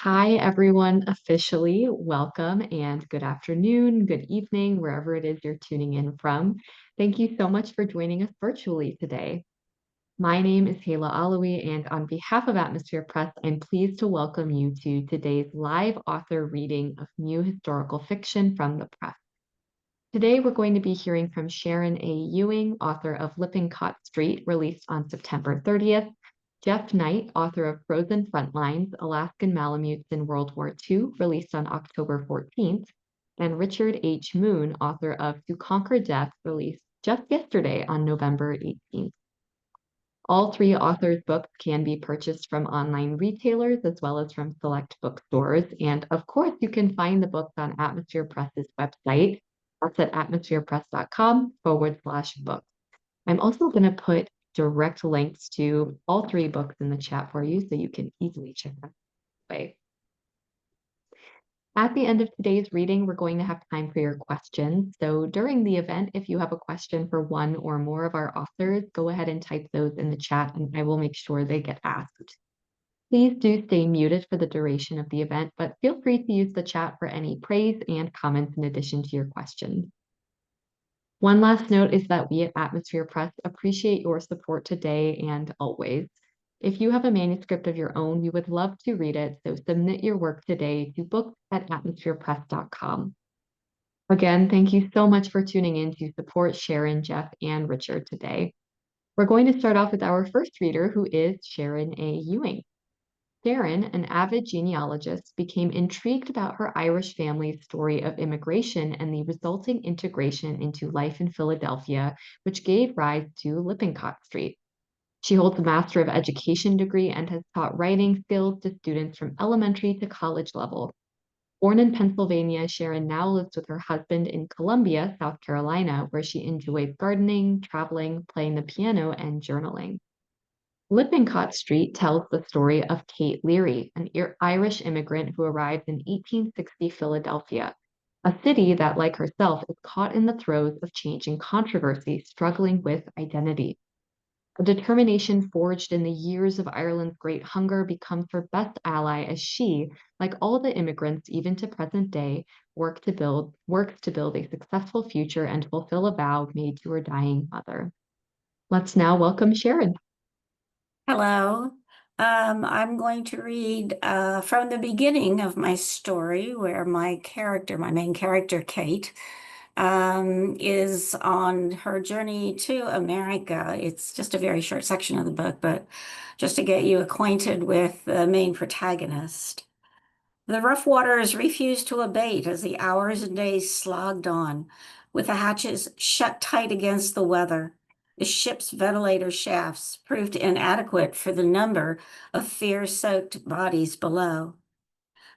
Hi, everyone. Officially, welcome and good afternoon, good evening, wherever it is you're tuning in from. Thank you so much for joining us virtually today. My name is Hayla Alawi, and on behalf of Atmosphere Press, I'm pleased to welcome you to today's live author reading of new historical fiction from the press. Today, we're going to be hearing from Sharon A. Ewing, author of Lippincott Street, released on September 30th, Jeff Knight, author of Frozen Frontlines, Alaskan Malamutes in World War II, released on October 14th, and Richard H. Moon, author of To Conquer Death, released just yesterday on November 18th. All three authors' books can be purchased from online retailers as well as from select bookstores. And of course, you can find the books on Atmosphere Press's website. That's at atmospherepress.com/books. I'm also going to put direct links to all three books in the chat for you so you can easily check them out. At the end of today's reading, we're going to have time for your questions. So during the event, if you have a question for one or more of our authors, go ahead and type those in the chat and I will make sure they get asked. Please do stay muted for the duration of the event, but feel free to use the chat for any praise and comments in addition to your questions. One last note is that we at Atmosphere Press appreciate your support today and always. If you have a manuscript of your own, we would love to read it, so submit your work today to books@atmospherepress.com. Again, thank you so much for tuning in to support Sharon, Jeff, and Richard today. We're going to start off with our first reader, who is Sharon A. Ewing. Sharon, an avid genealogist, became intrigued about her Irish family's story of immigration and the resulting integration into life in Philadelphia, which gave rise to Lippincott Street. She holds a Master of Education degree and has taught writing skills to students from elementary to college level. Born in Pennsylvania, Sharon now lives with her husband in Columbia, South Carolina, where she enjoys gardening, traveling, playing the piano, and journaling. Lippincott Street tells the story of Kate Leary, an Irish immigrant who arrived in 1860 Philadelphia, a city that, like herself, is caught in the throes of changing controversy, struggling with identity. A determination forged in the years of Ireland's Great Hunger becomes her best ally as she, like all the immigrants even to present day, works to build a successful future and fulfill a vow made to her dying mother. Let's now welcome Sharon. Hello. I'm going to read from the beginning of my story where my main character, Kate, is on her journey to America. It's just a very short section of the book, but just to get you acquainted with the main protagonist. The rough waters refused to abate as the hours and days slogged on, with the hatches shut tight against the weather. The ship's ventilator shafts proved inadequate for the number of fear-soaked bodies below.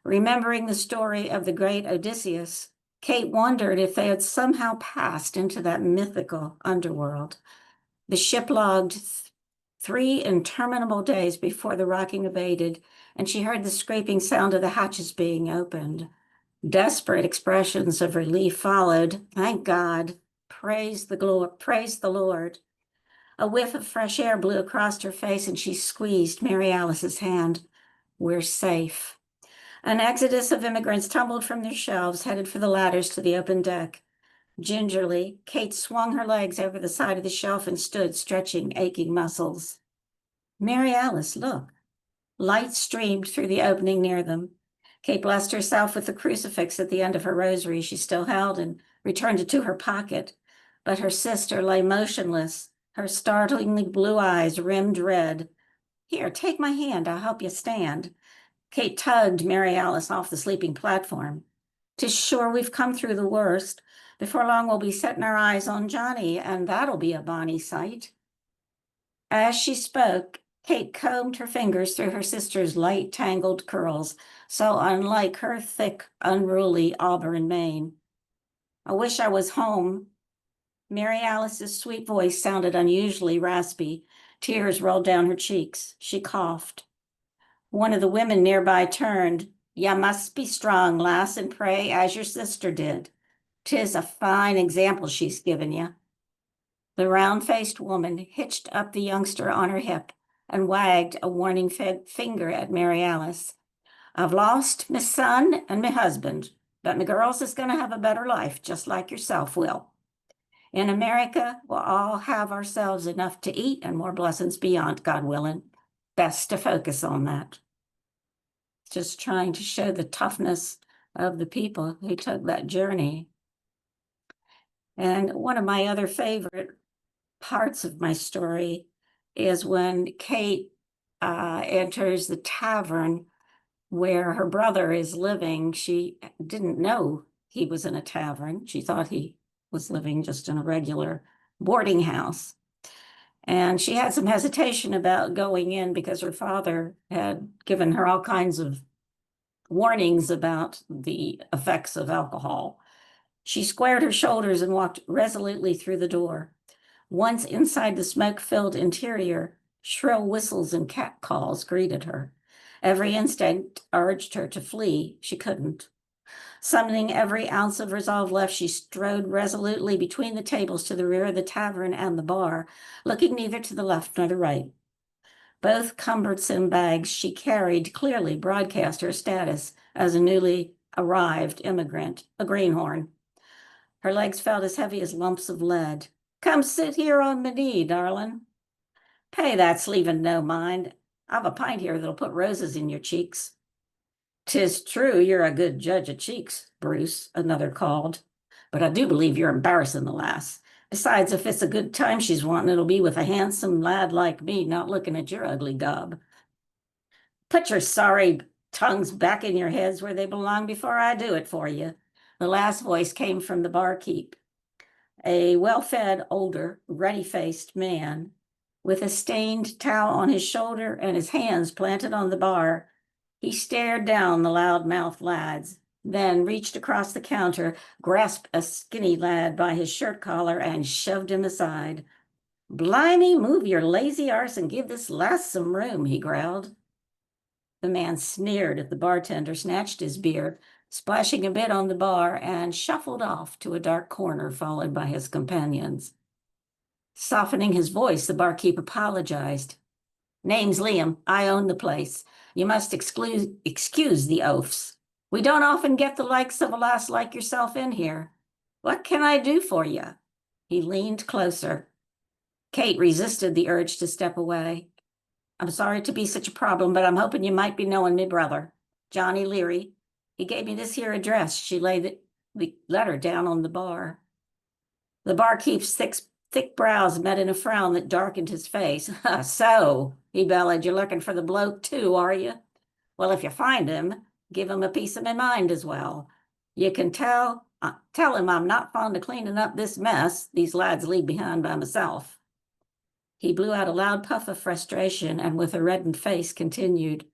Remembering the story of the great Odysseus, Kate wondered if they had somehow passed into that mythical underworld. The ship logged 3 interminable days before the rocking abated, and she heard the scraping sound of the hatches being opened. Desperate expressions of relief followed. Thank God. Praise the Lord. A whiff of fresh air blew across her face, and she squeezed Mary Alice's hand. We're safe. An exodus of immigrants tumbled from their shelves, headed for the ladders to the open deck. Gingerly, Kate swung her legs over the side of the shelf and stood stretching aching muscles. Mary Alice, look. Light streamed through the opening near them. Kate blessed herself with the crucifix at the end of her rosary she still held and returned it to her pocket. But her sister lay motionless, her startlingly blue eyes rimmed red. Here, take my hand. I'll help you stand. Kate tugged Mary Alice off the sleeping platform. 'Tis sure we've come through the worst. Before long we'll be setting our eyes on Johnny, and that'll be a bonny sight. As she spoke, Kate combed her fingers through her sister's light, tangled curls, so unlike her thick, unruly auburn mane. I wish I was home. Mary Alice's sweet voice sounded unusually raspy. Tears rolled down her cheeks. She coughed. One of the women nearby turned. Ya must be strong, lass, and pray as your sister did. 'Tis a fine example she's given you. The round-faced woman hitched up the youngster on her hip and wagged a warning finger at Mary Alice. I've lost my son and my husband, but my girls is going to have a better life, just like yourself will. In America, we'll all have ourselves enough to eat and more blessings beyond, God willing. Best to focus on that. Just trying to show the toughness of the people who took that journey. And one of my other favorite parts of my story is when Kate enters the tavern where her brother is living. She didn't know he was in a tavern. She thought he was living just in a regular boarding house. And she had some hesitation about going in because her father had given her all kinds of warnings about the effects of alcohol. She squared her shoulders and walked resolutely through the door. Once inside the smoke-filled interior, shrill whistles and catcalls greeted her. Every instinct urged her to flee. She couldn't. Summoning every ounce of resolve left, she strode resolutely between the tables to the rear of the tavern and the bar, looking neither to the left nor the right. Both cumbersome bags she carried clearly broadcast her status as a newly arrived immigrant, a greenhorn. Her legs felt as heavy as lumps of lead. Come sit here on my knee, darling. Pay that sleeve and no mind. I've a pint here that'll put roses in your cheeks. 'Tis true you're a good judge of cheeks, Bruce, another called. But I do believe you're embarrassing the lass. Besides, if it's a good time she's wanting, it'll be with a handsome lad like me, not looking at your ugly gob. Put your sorry tongues back in your heads where they belong before I do it for you. The last voice came from the barkeep, a well-fed, older, ruddy-faced man with a stained towel on his shoulder and his hands planted on the bar. He stared down the loud-mouthed lads, then reached across the counter, grasped a skinny lad by his shirt collar, and shoved him aside. Blimey, move your lazy arse and give this lass some room, he growled. The man sneered at the bartender, snatched his beer, splashing a bit on the bar, and shuffled off to a dark corner, followed by his companions. Softening his voice, the barkeep apologized. Name's Liam. I own the place. You must excuse the oafs. We don't often get the likes of a lass like yourself in here. What can I do for you? He leaned closer. Kate resisted the urge to step away. I'm sorry to be such a problem, but I'm hoping you might be knowing me brother, Johnny Leary. He gave me this here address. She laid the letter down on the bar. The barkeep's thick brows met in a frown that darkened his face. So, he bellowed, you're looking for the bloke too, are you? Well, if you find him, give him a piece of my mind as well. You can tell him I'm not fond of cleaning up this mess these lads leave behind by myself. He blew out a loud puff of frustration and with a reddened face continued.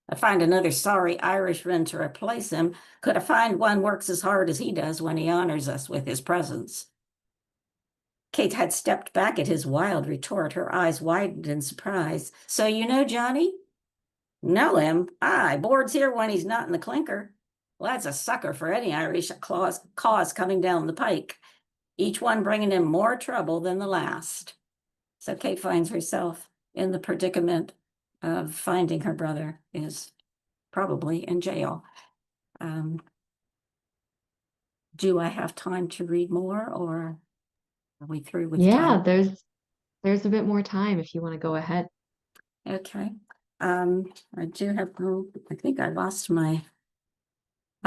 I find another sorry Irishman to replace him. Could I find one works as hard as he does when he honors us with his presence? Kate had stepped back at his wild retort, her eyes widened in surprise. So you know Johnny? Know him? Aye, boards here when he's not in the clinker. Lad's a sucker for any Irish cause coming down the pike, each one bringing him more trouble than the last. So Kate finds herself in the predicament of finding her brother is probably in jail. Do I have time to read more, or are we through with Yeah, time? there's a bit more time if you want to go ahead. Okay. I do have, I think I lost I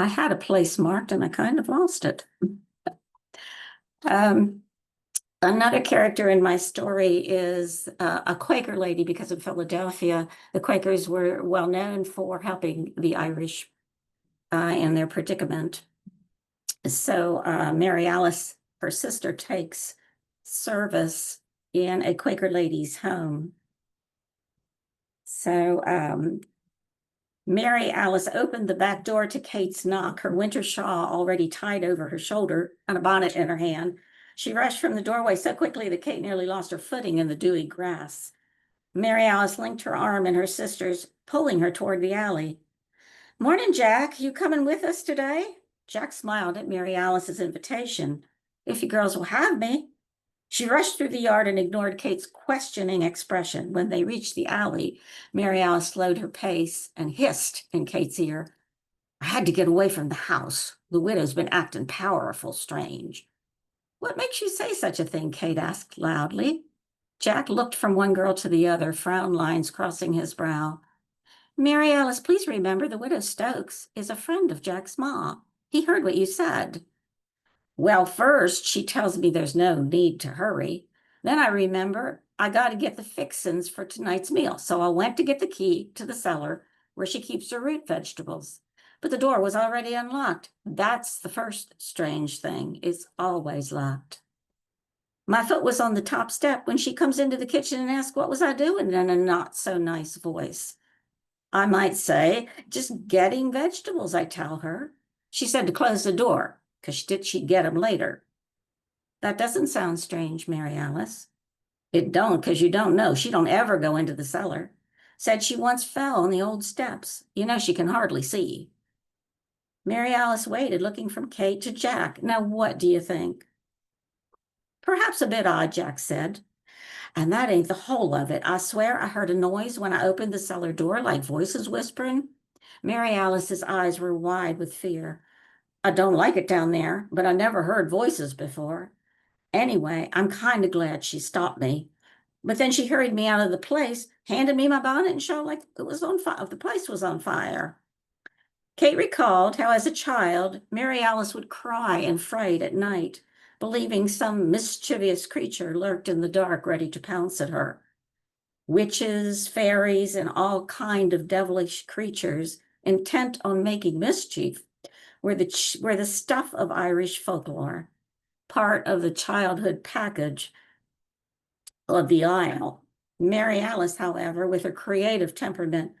had a place marked and I kind of lost it. Another character in my story is a Quaker lady, because in Philadelphia, the Quakers were well known for helping the Irish in their predicament. So Mary Alice, her sister, takes service in a Quaker lady's home. So Mary Alice opened the back door to Kate's knock, her winter shawl already tied over her shoulder and a bonnet in her hand. She rushed from the doorway so quickly that Kate nearly lost her footing in the dewy grass. Mary Alice linked her arm in her sister's, pulling her toward the alley. Morning, Jack. You coming with us today? Jack smiled at Mary Alice's invitation. If you girls will have me. She rushed through the yard and ignored Kate's questioning expression. When they reached the alley, Mary Alice slowed her pace and hissed in Kate's ear, I had to get away from the house. The widow's been acting powerful strange. What makes you say such a thing? Kate asked loudly. Jack looked from one girl to the other, frown lines crossing his brow. Mary Alice, please remember the widow Stokes is a friend of Jack's ma. He heard what you said. Well, first, she tells me there's no need to hurry. Then I remember I got to get the fixins for tonight's meal. So I went to get the key to the cellar where she keeps her root vegetables. But the door was already unlocked. That's the first strange thing. It's always locked. My foot was on the top step when she comes into the kitchen and asks what was I doing in a not so nice voice. I might say, just getting vegetables, I tell her. She said to close the door, because she'd get 'em later. That doesn't sound strange, Mary Alice. It don't, because you don't know. She don't ever go into the cellar. Said she once fell on the old steps. You know she can hardly see. Mary Alice waited, looking from Kate to Jack. Now, what do you think? Perhaps a bit odd, Jack said. And that ain't the whole of it. I swear I heard a noise when I opened the cellar door, like voices whispering. Mary Alice's eyes were wide with fear. I don't like it down there, but I never heard voices before. Anyway, I'm kind of glad she stopped me. But then she hurried me out of the place, handed me my bonnet and shawl like it was on fire. The place was on fire. Kate recalled how, as a child, Mary Alice would cry in fright at night, believing some mischievous creature lurked in the dark, ready to pounce at her. Witches, fairies, and all kind of devilish creatures intent on making mischief were the stuff of Irish folklore, part of the childhood package of the Isle. Mary Alice, however, with her creative temperament,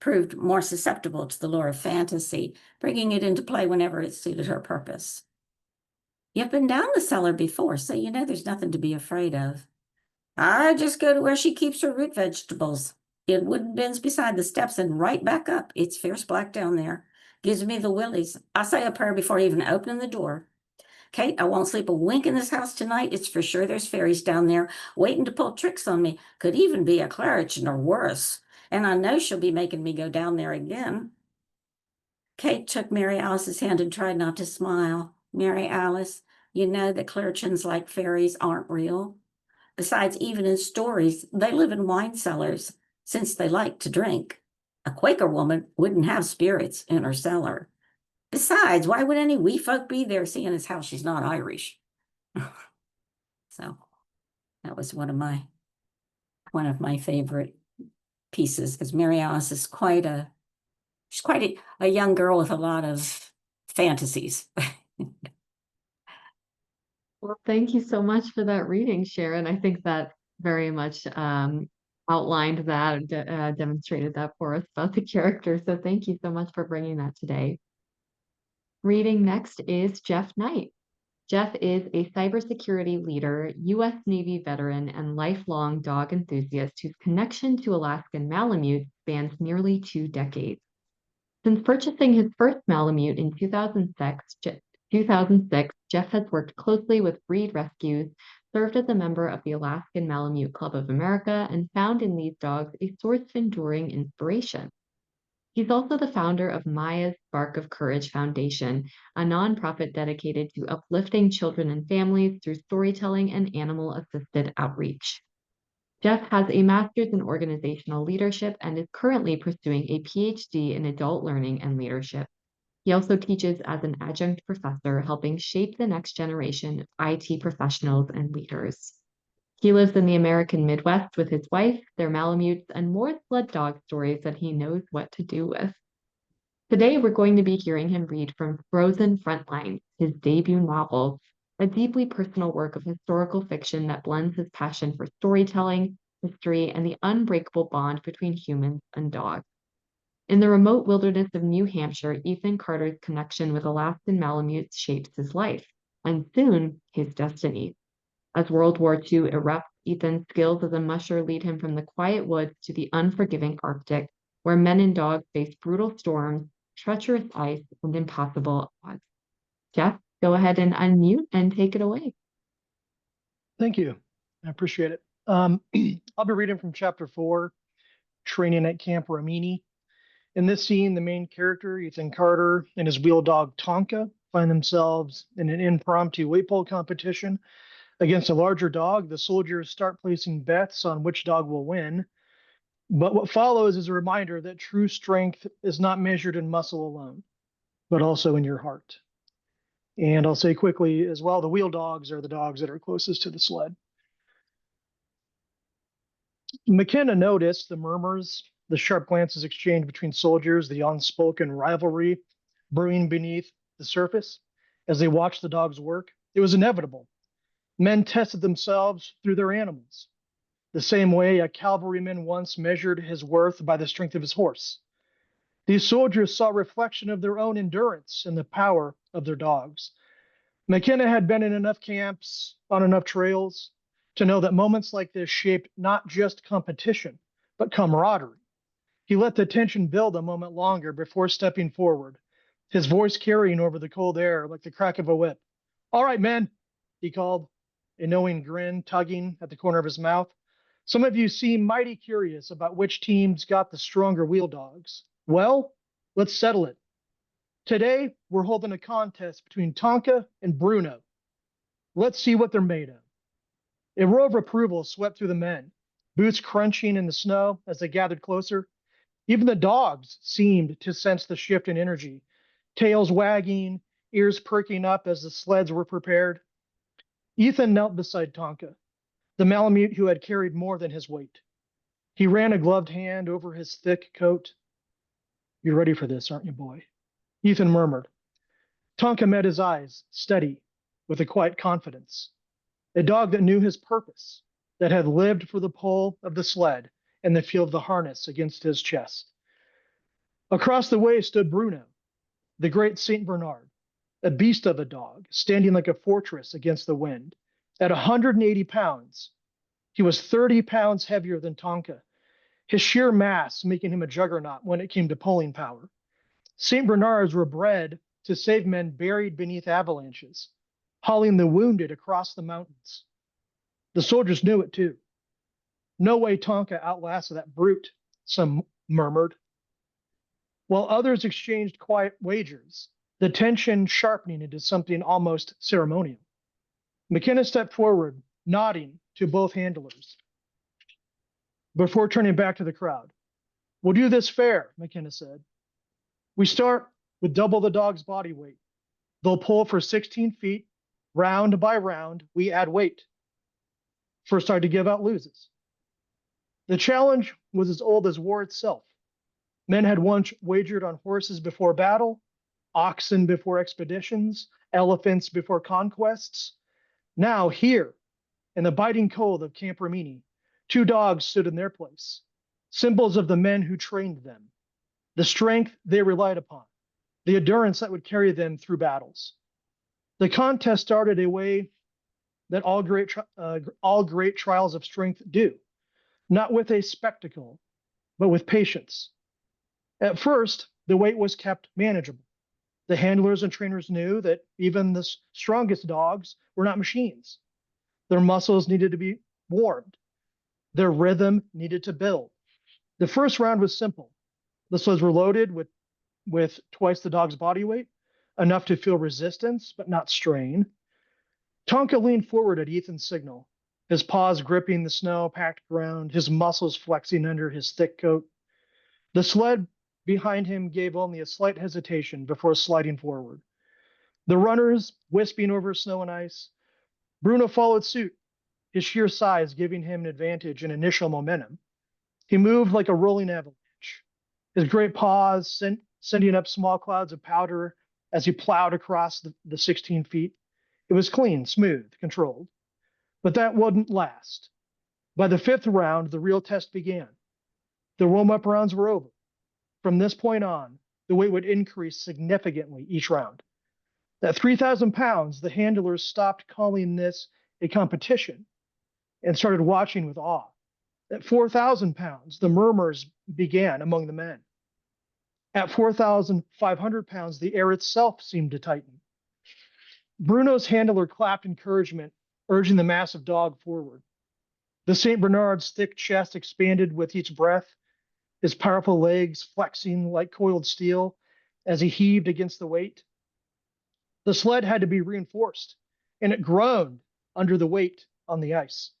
proved more susceptible to the lure of fantasy, bringing it into play whenever it suited her purpose. You've been down the cellar before, so you know there's nothing to be afraid of. I just go to where she keeps her root vegetables. In wooden bins beside the steps and right back up. It's fierce black down there. Gives me the willies. I say a prayer before even opening the door. Kate, I won't sleep a wink in this house tonight. It's for sure there's fairies down there waiting to pull tricks on me. Could even be a Claritin or worse. And I know she'll be making me go down there again. Kate took Mary Alice's hand and tried not to smile. Mary Alice, you know that Claritins like fairies aren't real. Besides, even in stories, they live in wine cellars since they like to drink. A Quaker woman wouldn't have spirits in her cellar. Besides, why would any wee folk be there seeing as how she's not Irish? So that was one of my favorite pieces, because Mary Alice is she's quite a young girl with a lot of fantasies. Well, thank you so much for that reading, Sharon. I think that very much outlined that, demonstrated that for us about the character. So thank you so much for bringing that today. Reading next is Jeff Knight. Jeff is a cybersecurity leader, U.S. Navy veteran, and lifelong dog enthusiast whose connection to Alaskan Malamute spans nearly 2 decades. Since purchasing his first Malamute in 2006, Jeff has worked closely with breed rescues, served as a member of the Alaskan Malamute Club of America, and found in these dogs a source of enduring inspiration. He's also the founder of Maya's Spark of Courage Foundation, a nonprofit dedicated to uplifting children and families through storytelling and animal-assisted outreach. Jeff has a master's in organizational leadership and is currently pursuing a PhD in adult learning and leadership. He also teaches as an adjunct professor, helping shape the next generation of IT professionals and leaders. He lives in the American Midwest with his wife, their Malamutes, and more sled dog stories that he knows what to do with. Today, we're going to be hearing him read from Frozen Frontlines, his debut novel, a deeply personal work of historical fiction that blends his passion for storytelling, history, and the unbreakable bond between humans and dogs. In the remote wilderness of New Hampshire, Ethan Carter's connection with Alaskan Malamutes shapes his life, and soon his destiny. As World War II erupts, Ethan's skills as a musher lead him from the quiet woods to the unforgiving Arctic, where men and dogs face brutal storms, treacherous ice, and impossible odds. Jeff, go ahead and unmute and take it away. Thank you. I appreciate it. I'll be reading from chapter 4, Training at Camp Ramini. In this scene, the main character, Ethan Carter, and his wheel dog Tonka find themselves in an impromptu weight pull competition against a larger dog. The soldiers start placing bets on which dog will win. But what follows is a reminder that true strength is not measured in muscle alone, but also in your heart. And I'll say quickly as well, the wheel dogs are the dogs that are closest to the sled. McKenna noticed the murmurs, the sharp glances exchanged between soldiers, the unspoken rivalry brewing beneath the surface as they watched the dogs work. It was inevitable. Men tested themselves through their animals, the same way a cavalryman once measured his worth by the strength of his horse. These soldiers saw a reflection of their own endurance in the power of their dogs. McKenna had been in enough camps, on enough trails, to know that moments like this shaped not just competition, but camaraderie. He let the tension build a moment longer before stepping forward, his voice carrying over the cold air like the crack of a whip. "All right, men," he called, a knowing grin tugging at the corner of his mouth. "Some of you seem mighty curious about which teams got the stronger wheel dogs. Well, let's settle it. Today, we're holding a contest between Tonka and Bruno. Let's see what they're made of." A roar of approval swept through the men, boots crunching in the snow as they gathered closer. Even the dogs seemed to sense the shift in energy, tails wagging, ears perking up as the sleds were prepared. Ethan knelt beside Tonka, the Malamute who had carried more than his weight. He ran a gloved hand over his thick coat. "You're ready for this, aren't you, boy?" Ethan murmured. Tonka met his eyes, steady, with a quiet confidence. A dog that knew his purpose, that had lived for the pull of the sled and the feel of the harness against his chest. Across the way stood Bruno, the great St. Bernard, a beast of a dog, standing like a fortress against the wind. At 180 pounds, he was 30 pounds heavier than Tonka, his sheer mass making him a juggernaut when it came to pulling power. St. Bernards were bred to save men buried beneath avalanches, hauling the wounded across the mountains. The soldiers knew it too. "No way Tonka outlasted that brute," some murmured, while others exchanged quiet wagers, the tension sharpening into something almost ceremonial. McKenna stepped forward, nodding to both handlers, before turning back to the crowd. "We'll do this fair," McKenna said. "We start with double the dog's body weight. They'll pull for 16 feet. Round by round, we add weight. First side to give out loses." The challenge was as old as war itself. Men had once wagered on horses before battle, oxen before expeditions, elephants before conquests. Now, here, in the biting cold of Camp Rimini, two dogs stood in their place, symbols of the men who trained them, the strength they relied upon, the endurance that would carry them through battles. The contest started a way that all great trials of strength do, not with a spectacle, but with patience. At first, the weight was kept manageable. The handlers and trainers knew that even the strongest dogs were not machines. Their muscles needed to be warmed. Their rhythm needed to build. The first round was simple. The sleds were loaded with twice the dog's body weight, enough to feel resistance, but not strain. Tonka leaned forward at Ethan's signal, his paws gripping the snow-packed ground, his muscles flexing under his thick coat. The sled behind him gave only a slight hesitation before sliding forward. The runners wisping over snow and ice. Bruno followed suit, his sheer size giving him an advantage in initial momentum. He moved like a rolling avalanche, his great paws sending up small clouds of powder as he plowed across the 16 feet. It was clean, smooth, controlled. But that wouldn't last. By the fifth round, the real test began. The warm-up rounds were over. From this point on, the weight would increase significantly each round. At 3,000 pounds, the handlers stopped calling this a competition and started watching with awe. At 4,000 pounds, the murmurs began among the men. At 4,500 pounds, the air itself seemed to tighten. Bruno's handler clapped encouragement urging the massive dog forward. The St. Bernard's thick chest expanded with each breath, his powerful legs flexing like coiled steel as he heaved against the weight. The sled had to be reinforced, and it groaned under the weight on the ice.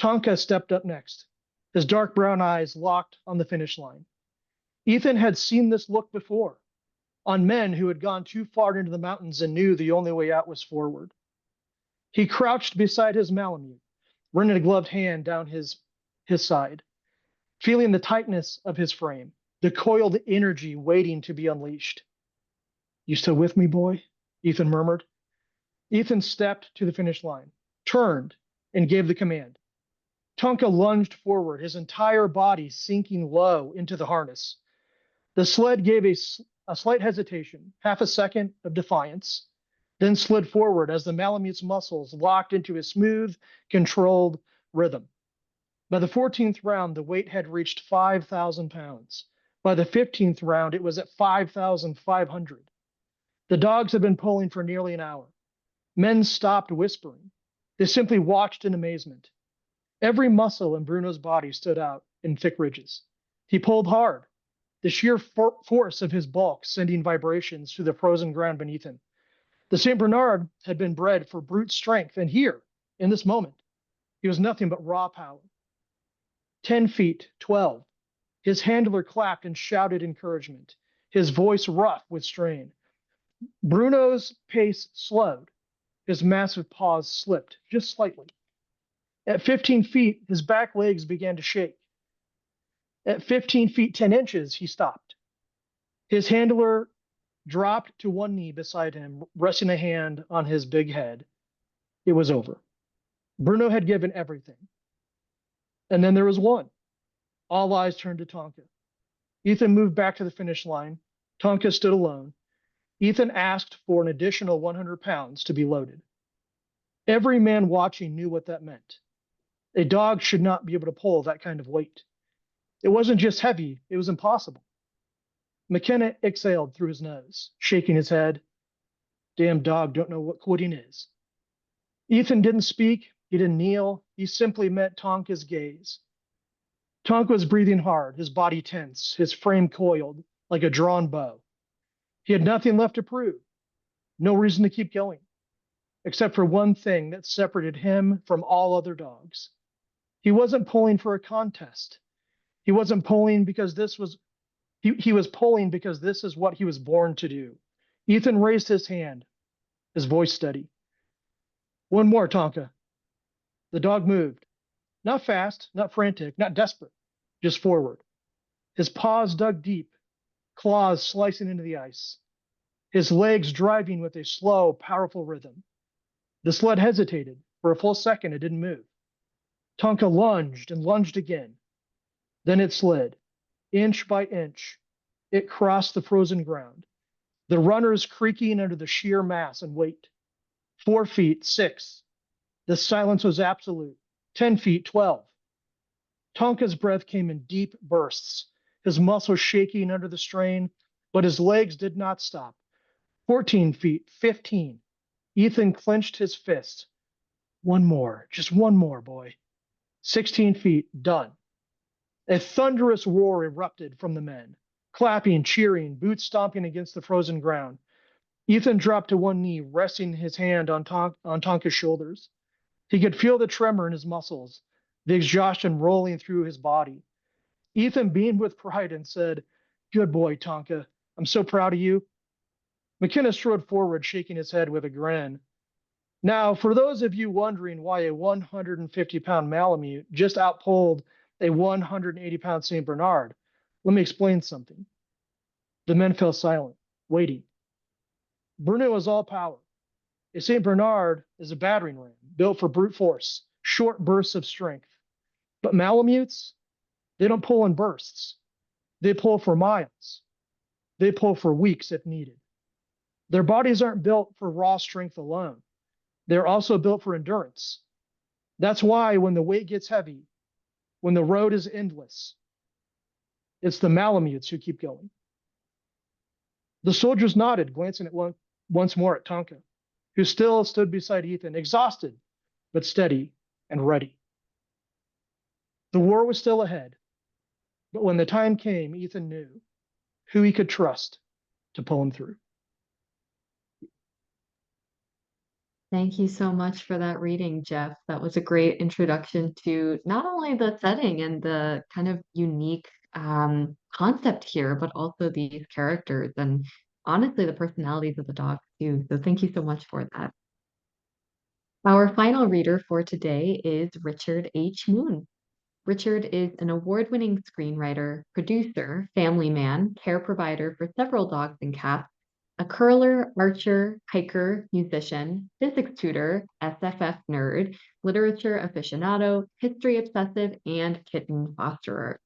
Tonka stepped up next, his dark brown eyes locked on the finish line. Ethan had seen this look before, on men who had gone too far into the mountains and knew the only way out was forward. He crouched beside his Malamute, running a gloved hand down his side, feeling the tightness of his frame, the coiled energy waiting to be unleashed. You still with me, boy? Ethan murmured. Ethan stepped to the finish line, turned, and gave the command. Tonka lunged forward, his entire body sinking low into the harness. The sled gave a slight hesitation, half a second of defiance, then slid forward as the Malamute's muscles locked into a smooth, controlled rhythm. By the 14th round, the weight had reached 5,000 pounds. By the 15th round, it was at 5,500. The dogs had been pulling for nearly an hour. Men stopped whispering. They simply watched in amazement. Every muscle in Bruno's body stood out in thick ridges. He pulled hard, the sheer force of his bulk sending vibrations through the frozen ground beneath him. The St. Bernard had been bred for brute strength, and here, in this moment, he was nothing but raw power. 10 feet, 12. His handler clapped and shouted encouragement, his voice rough with strain. Bruno's pace slowed. His massive paws slipped just slightly. At 15 feet, his back legs began to shake. At 15 feet, 10 inches, he stopped. His handler dropped to one knee beside him, resting a hand on his big head. It was over. Bruno had given everything. And then there was one. All eyes turned to Tonka. Ethan moved back to the finish line. Tonka stood alone. Ethan asked for an additional 100 pounds to be loaded. Every man watching knew what that meant. A dog should not be able to pull that kind of weight. It wasn't just heavy, it was impossible. McKenna exhaled through his nose, shaking his head. Damn dog don't know what quitting is. Ethan didn't speak, he didn't kneel, he simply met Tonka's gaze. Tonka was breathing hard, his body tense, his frame coiled like a drawn bow. He had nothing left to prove, no reason to keep going, except for one thing that separated him from all other dogs. He wasn't pulling for a contest. He wasn't pulling because he was pulling because this is what he was born to do. Ethan raised his hand, his voice steady. One more, Tonka. The dog moved. Not fast, not frantic, not desperate, just forward. His paws dug deep, claws slicing into the ice. His legs driving with a slow, powerful rhythm. The sled hesitated. For a full second, it didn't move. Tonka lunged and lunged again. Then it slid. Inch by inch, it crossed the frozen ground, the runners creaking under the sheer mass and weight. 4 feet, 6. The silence was absolute. 10 feet, 12. Tonka's breath came in deep bursts, his muscles shaking under the strain, but his legs did not stop. 14 feet, 15. Ethan clenched his fist. One more, just one more, boy. 16 feet, done. A thunderous roar erupted from the men, clapping, cheering, boots stomping against the frozen ground. Ethan dropped to one knee, resting his hand on Tonka's shoulders. He could feel the tremor in his muscles, the exhaustion rolling through his body. Ethan beamed with pride and said, "Good boy, Tonka. I'm so proud of you." McKenna strode forward, shaking his head with a grin. Now, for those of you wondering why a 150-pound Malamute just outpulled a 180-pound St. Bernard, let me explain something. The men fell silent, waiting. Bruno is all power. A St. Bernard is a battering ram built for brute force, short bursts of strength. But Malamutes, they don't pull in bursts. They pull for miles. They pull for weeks if needed. Their bodies aren't built for raw strength alone. They're also built for endurance. That's why when the weight gets heavy, when the road is endless, it's the Malamutes who keep going. The soldiers nodded, glancing at once more at Tonka, who still stood beside Ethan, exhausted, but steady and ready. The war was still ahead, but when the time came, Ethan knew who he could trust to pull him through. Thank you so much for that reading, Jeff. That was a great introduction to not only the setting and the kind of unique concept here, but also these characters and honestly the personalities of the dogs too. So thank you so much for that. Our final reader for today is Richard H. Moon. Richard is an award-winning screenwriter, producer, family man, care provider for several dogs and cats, a curler, archer, hiker, musician, physics tutor, SFF nerd, literature aficionado, history obsessive, and kitten fosterer.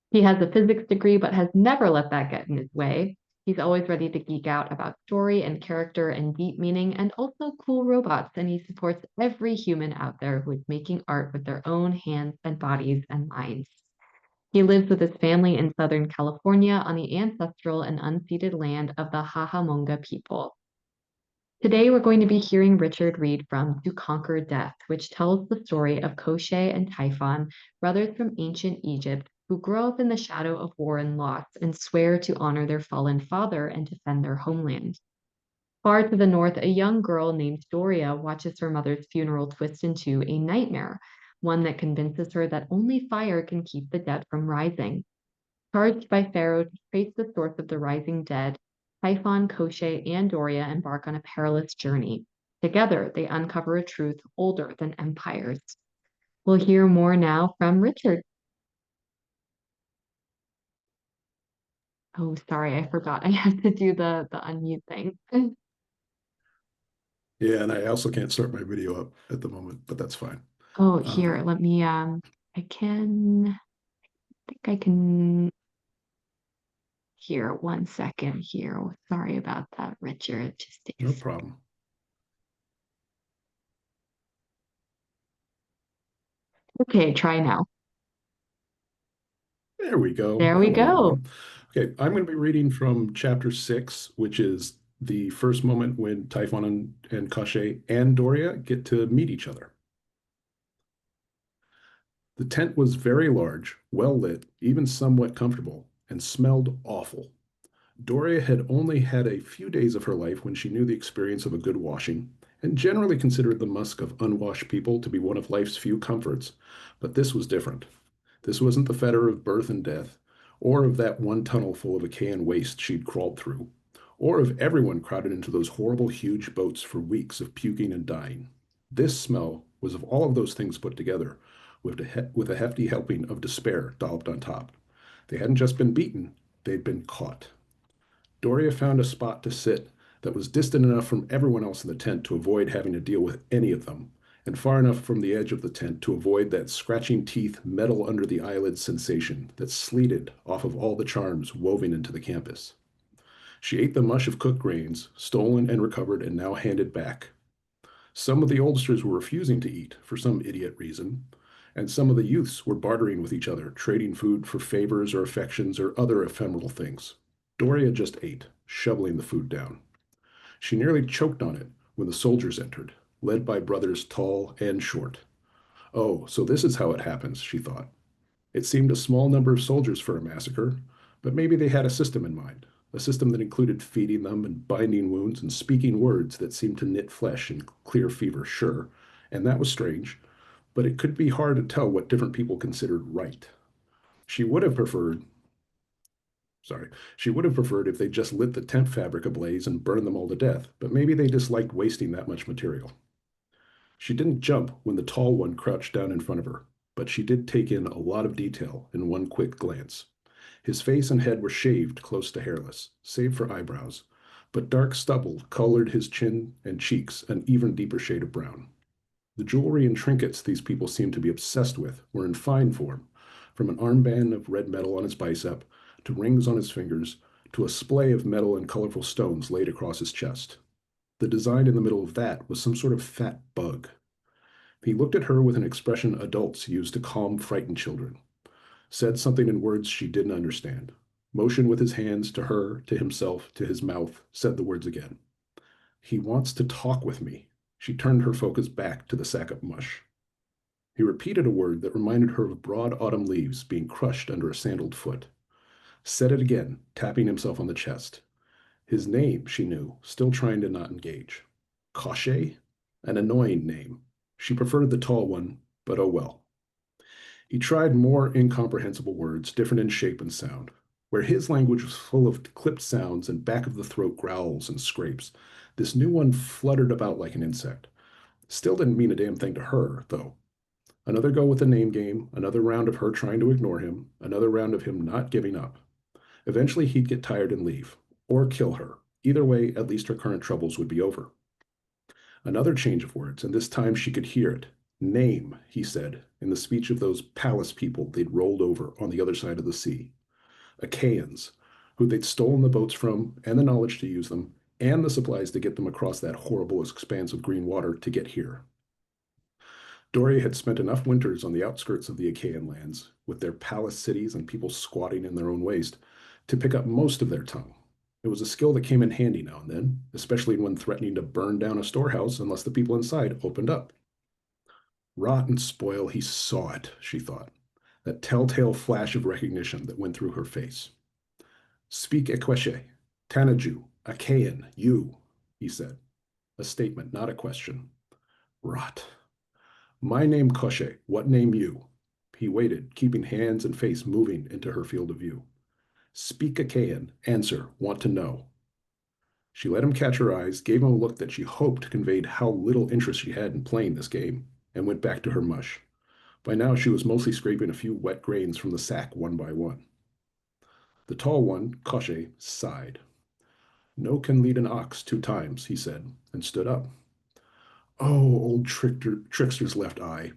He has a physics degree, but has never let that get in his way. He's always ready to geek out about story and character and deep meaning and also cool robots. And he supports every human out there who is making art with their own hands and bodies and minds. He lives with his family in Southern California on the ancestral and unceded land of the Hahamonga people. Today, we're going to be hearing Richard read from To Conquer Death, which tells the story of Koshchei and Typhon, brothers from ancient Egypt, who grow up in the shadow of war and loss and swear to honor their fallen father and defend their homeland. Far to the north, a young girl named Doria watches her mother's funeral twist into a nightmare, one that convinces her that only fire can keep the dead from rising. Charged by Pharaoh to trace the source of the rising dead, Typhon, Koshchei, and Doria embark on a perilous journey. Together, they uncover a truth older than empires. We'll hear more now from Richard. Oh, sorry, I forgot. I have to do the unmute thing. Yeah, and I also can't start my video up at the moment, but that's fine. Oh, here, let me, I think I can, here, 1 second here. Sorry about that, Richard. Just takes No problem. Okay, try now. There we go. There we Hello, go. everyone. Okay, I'm going to be reading from chapter 6, which is the first moment when Typhon and Koshchei and Doria get to meet each other. The tent was very large, well lit, even somewhat comfortable, and smelled awful. Doria had only had a few days of her life when she knew the experience of a good washing, and generally considered the musk of unwashed people to be one of life's few comforts. But this was different. This wasn't the fetter of birth and death, or of that one tunnel full of decay and waste she'd crawled through, or of everyone crowded into those horrible huge boats for weeks of puking and dying. This smell was of all of those things put together, with a hefty helping of despair dolloped on top. They hadn't just been beaten, they'd been caught. Doria found a spot to sit that was distant enough from everyone else in the tent to avoid having to deal with any of them, and far enough from the edge of the tent to avoid that scratching teeth, metal under the eyelids sensation that sleeted off of all the charms woven into the campus. She ate the mush of cooked grains, stolen and recovered and now handed back. Some of the oldsters were refusing to eat for some idiot reason, and some of the youths were bartering with each other, trading food for favors or affections or other ephemeral things. Doria just ate, shoveling the food down. She nearly choked on it when the soldiers entered, led by brothers tall and short. Oh, so this is how it happens, she thought. It seemed a small number of soldiers for a massacre, but maybe they had a system in mind, a system that included feeding them and binding wounds and speaking words that seemed to knit flesh and clear fever, sure, and that was strange, but it could be hard to tell what different people considered right. She would have preferred she would have preferred if they just lit the tent fabric ablaze and burned them all to death, but maybe they disliked wasting that much material. She didn't jump when the tall one crouched down in front of her, but she did take in a lot of detail in one quick glance. His face and head were shaved close to hairless, save for eyebrows, but dark stubble colored his chin and cheeks an even deeper shade of brown. The jewelry and trinkets these people seemed to be obsessed with were in fine form, from an armband of red metal on his bicep, to rings on his fingers, to a splay of metal and colorful stones laid across his chest. The design in the middle of that was some sort of fat bug. He looked at her with an expression adults use to calm frightened children, said something in words she didn't understand, motioned with his hands to her, to himself, to his mouth, said the words again. He wants to talk with me, She turned her focus back to the sack of mush. He repeated a word that reminded her of broad autumn leaves being crushed under a sandaled foot. Said it again, tapping himself on the chest. His name, she knew, still trying to not engage. Cochet? An annoying name. She preferred the tall one, but oh well. He tried more incomprehensible words, different in shape and sound. Where his language was full of clipped sounds and back of the throat growls and scrapes, this new one fluttered about like an insect. Still didn't mean a damn thing to her, though. Another go with the name game, another round of her trying to ignore him, another round of him not giving up. Eventually he'd get tired and leave, or kill her. Either way, at least her current troubles would be over. Another change of words, and this time she could hear it. Name, he said, in the speech of those palace people they'd rolled over on the other side of the sea. Achaeans, who they'd stolen the boats from, and the knowledge to use them, and the supplies to get them across that horrible expanse of green water to get here. Doria had spent enough winters on the outskirts of the Achaean lands, with their palace cities and people squatting in their own waste, to pick up most of their tongue. It was a skill that came in handy now and then, especially when threatening to burn down a storehouse unless the people inside opened up. Rot and spoil, he saw it, she thought, that telltale flash of recognition that went through her face. Speak Equeshe, Tanaju, Achaean, you, he said. A statement, not a question. Rot. My name Koshe, what name you? He waited, keeping hands and face moving into her field of view. Speak Achaean, answer, want to know. She let him catch her eyes, gave him a look that she hoped conveyed how little interest she had in playing this game, and went back to her mush. By now she was mostly scraping a few wet grains from the sack one by one. The tall one, Koshe, sighed. No can lead an ox 2 times, he said, and stood up. Oh, old trickster's left eye.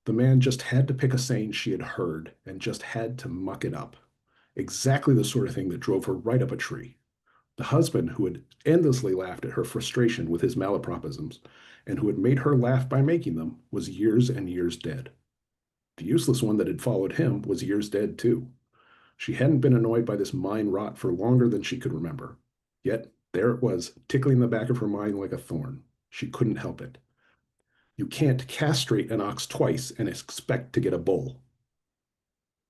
The man just had to pick a saying she had heard and just had to muck it up. Exactly the sort of thing that drove her right up a tree. The husband who had endlessly laughed at her frustration with his malapropisms and who had made her laugh by making them was years and years dead. The useless one that had followed him was years dead too. She hadn't been annoyed by this mind rot for longer than she could remember. Yet there it was, tickling the back of her mind like a thorn. She couldn't help it. You can't castrate an ox twice and expect to get a bull.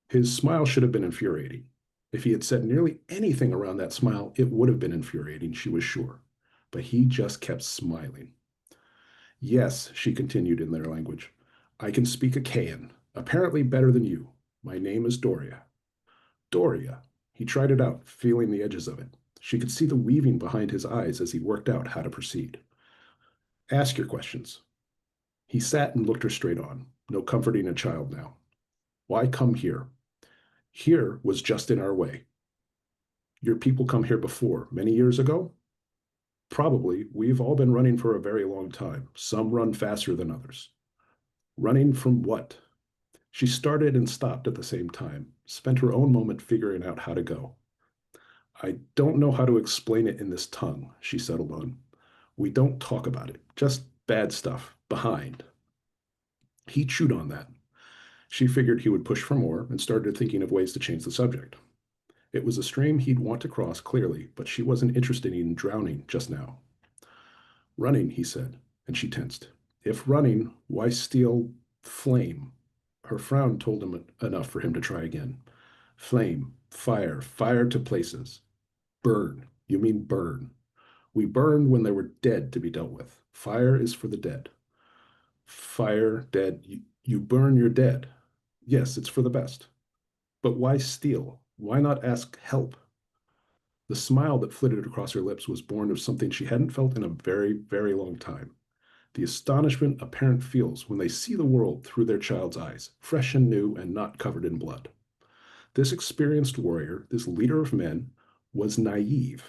His smile should have been infuriating. If he had said nearly anything around that smile, it would have been infuriating, she was sure. But he just kept smiling. Yes, she continued in their language, I can speak Achaean, apparently better than you. My name is Doria. Doria. He tried it out, feeling the edges of it. She could see the weaving behind his eyes as he worked out how to proceed. Ask your questions. He sat and looked her straight on. No comforting a child now. Why come here? Here was just in our way. Your people come here before, many years ago? Probably. We've all been running for a very long time. Some run faster than others. Running from what? She started and stopped at the same time, spent her own moment figuring out how to go. I don't know how to explain it in this tongue, she settled on. We don't talk about it, just bad stuff, behind. He chewed on that. She figured he would push for more and started thinking of ways to change the subject. It was a stream he'd want to cross clearly, but she wasn't interested in drowning just now. Running, he said, and she tensed. If running, why steal flame? Her frown told him enough for him to try again. Flame, fire, fire to places. Burn, you mean burn. We burned when they were dead to be dealt with. Fire is for the dead. Fire, dead, you burn your dead. Yes, it's for the best. But why steal? Why not ask help? The smile that flitted across her lips was born of something she hadn't felt in a very, very long time. The astonishment a parent feels when they see the world through their child's eyes, fresh and new and not covered in blood. This experienced warrior, this leader of men, was naive.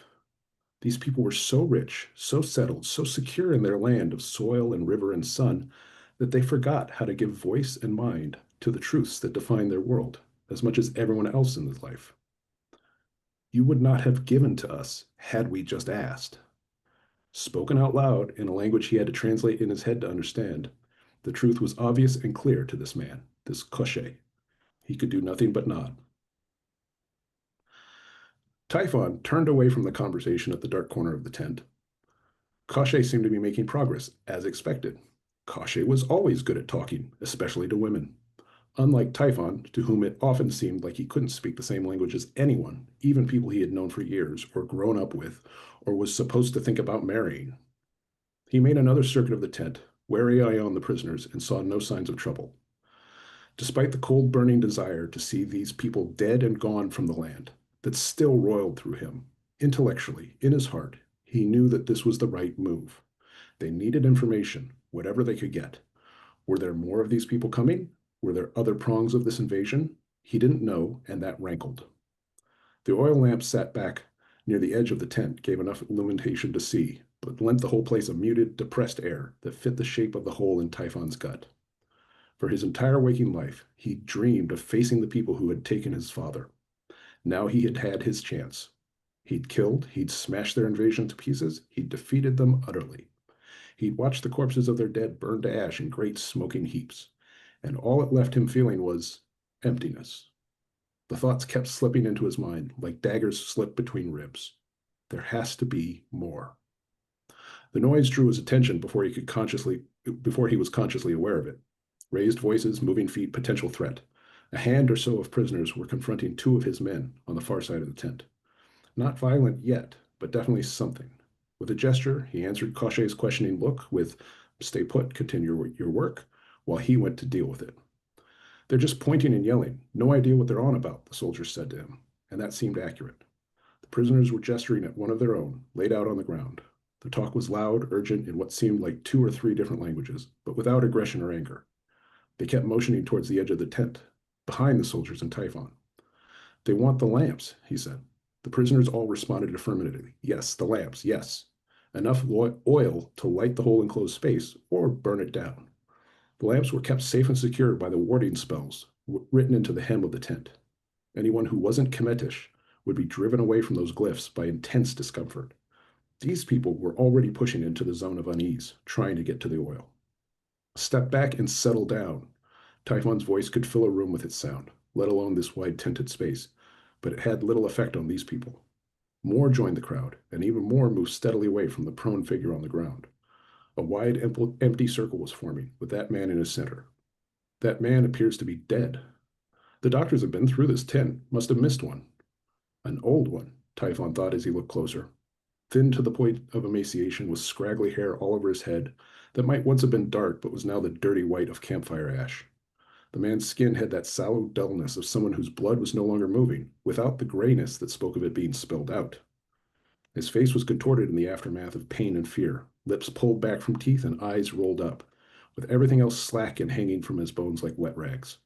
These people were so rich, so settled, so secure in their land of soil and river and sun, that they forgot how to give voice and mind to the truths that define their world, as much as everyone else in his life. You would not have given to us had we just asked. Spoken out loud in a language he had to translate in his head to understand, the truth was obvious and clear to this man, this Koshe. He could do nothing but nod. Typhon turned away from the conversation at the dark corner of the tent. Koshe seemed to be making progress, as expected. Koshe was always good at talking, especially to women. Unlike Typhon, to whom it often seemed like he couldn't speak the same language as anyone, even people he had known for years, or grown up with, or was supposed to think about marrying. He made another circuit of the tent, wary eye on the prisoners, and saw no signs of trouble. Despite the cold burning desire to see these people dead and gone from the land that still roiled through him, intellectually, in his heart, he knew that this was the right move. They needed information, whatever they could get. Were there more of these people coming? Were there other prongs of this invasion? He didn't know, and that rankled. The oil lamp sat back near the edge of the tent gave enough illumination to see, but lent the whole place a muted, depressed air that fit the shape of the hole in Typhon's gut. For his entire waking life, he dreamed of facing the people who had taken his father. Now he had had his chance. He'd killed, he'd smashed their invasion to pieces, he'd defeated them utterly. He'd watched the corpses of their dead burn to ash in great smoking heaps, and all it left him feeling was emptiness. The thoughts kept slipping into his mind like daggers slipped between ribs. There has to be more. The noise drew his attention before he was consciously aware of it. Raised voices, moving feet, potential threat. A hand or so of prisoners were confronting two of his men on the far side of the tent. Not violent yet, but definitely something. With a gesture, he answered Koshe's questioning look with, "Stay put, continue your work," while he went to deal with it. "They're just pointing and yelling. No idea what they're on about," the soldiers said to him, and that seemed accurate. The prisoners were gesturing at one of their own, laid out on the ground. The talk was loud, urgent, in what seemed like 2 or 3 different languages, but without aggression or anger. They kept motioning towards the edge of the tent, behind the soldiers and Typhon. "They want the lamps," he said. The prisoners all responded affirmatively. "Yes, the lamps, yes. Enough oil to light the whole enclosed space, or burn it down." The lamps were kept safe and secure by the warding spells written into the hem of the tent. Anyone who wasn't Kemetish would be driven away from those glyphs by intense discomfort. These people were already pushing into the zone of unease, trying to get to the oil. "Step back and settle down." Typhon's voice could fill a room with its sound, let alone this wide tented space, but it had little effect on these people. More joined the crowd, and even more moved steadily away from the prone figure on the ground. A wide, empty circle was forming, with that man in his center. That man appears to be dead. The doctors have been through this tent, must have missed one. An old one, Typhon thought as he looked closer. Thin to the point of emaciation, with scraggly hair all over his head that might once have been dark but was now the dirty white of campfire ash. The man's skin had that sallow dullness of someone whose blood was no longer moving, without the grayness that spoke of it being spilled out. His face was contorted in the aftermath of pain and fear, lips pulled back from teeth and eyes rolled up, with everything else slack and hanging from his bones like wet rags.